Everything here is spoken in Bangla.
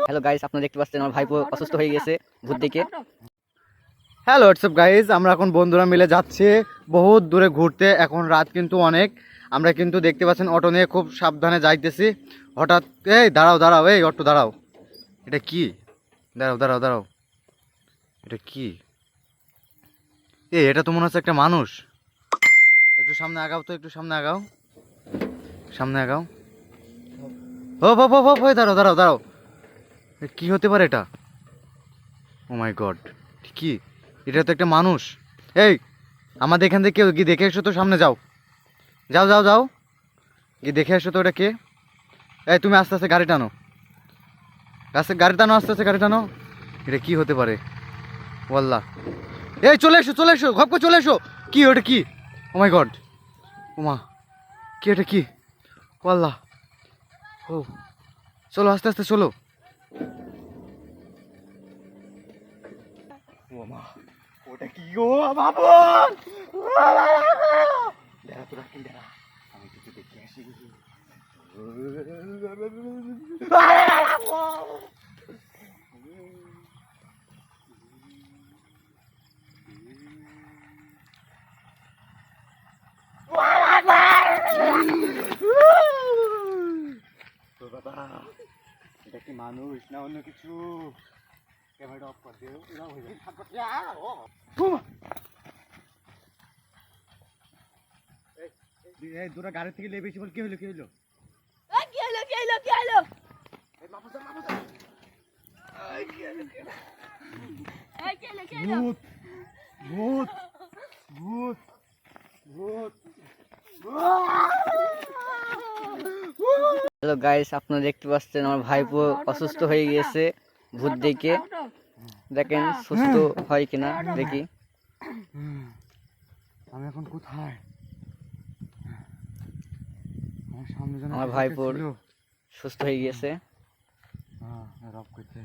হ্যালো গাইস, আপনারা দেখতে পাচ্ছেন আমার ভাইপো অসুস্থ হয়ে গেছে ভূত দেখে। হ্যালো হোয়াটসঅ্যাপ গাইজ, আমরা এখন বন্ধুরা মিলে যাচ্ছি বহুত দূরে ঘুরতে। এখন রাত কিন্তু অনেক, আমরা কিন্তু দেখতে পাচ্ছেন অটো নিয়ে খুব সাবধানে যাইতেছি। হঠাৎ এই দাঁড়াও দাঁড়াও, এই অটো দাঁড়াও, এটা কি? দাঁড়াও দাঁড়াও দাঁড়াও, এটা কি? এটা তো মনে হচ্ছে একটা মানুষ। একটু সামনে আগাও তো, একটু সামনে আগাও, সামনে আগাও। ও বাপ বাপ বাপ, দাঁড়াও দাঁড়াও দাঁড়াও, কি হতে পারে এটা? ও মাই গড, কি? এটা তো একটা মানুষ। এই আমাদের এখান থেকে কেউ গিয়ে দেখে এসো তো, সামনে যাও, যাও যাও যাও, গিয়ে দেখে এসো তো ওটা কে। এই তুমি আস্তে আস্তে গাড়ি টানো, গাড়ি টানো, আস্তে আস্তে গাড়ি টানো। এটা কি হতে পারে ওয়াল্লাহ? এই চলে এসো চলে এসো, ঘপ করে চলে এসো। কি ওটা কি? ও মাই গড, ওমা, কি এটা কি ওয়াল্লাহ? ও চলো আস্তে আস্তে চলো। ওমা, ওটা কি গো বাবন? দাঁড়া তো, রাখি দাঁড়া, আমি কিছু দেখে আসি। বাবা, এটা কি মানুষ না অন্য কিছু? ক্যামেরা অফ করে দিও, এরা হয়ে যাবে। এই দুটো গাড়ি থেকে লেবে এসে বল, কি হলো কি হলো? ভূত ভূত ভূত ভূত। হ্যালো গাইস, আপনারা দেখতে পাচ্ছেন আমার ভাইপো অসুস্থ হয়ে গেছে ভূত দেখে। দেখেন সুস্থ হয় কিনা দেখি। আমি এখন কোথায়? আমার সামনে যেন আমার ভাইপোর সুস্থ হয়ে গেছে। রব করতে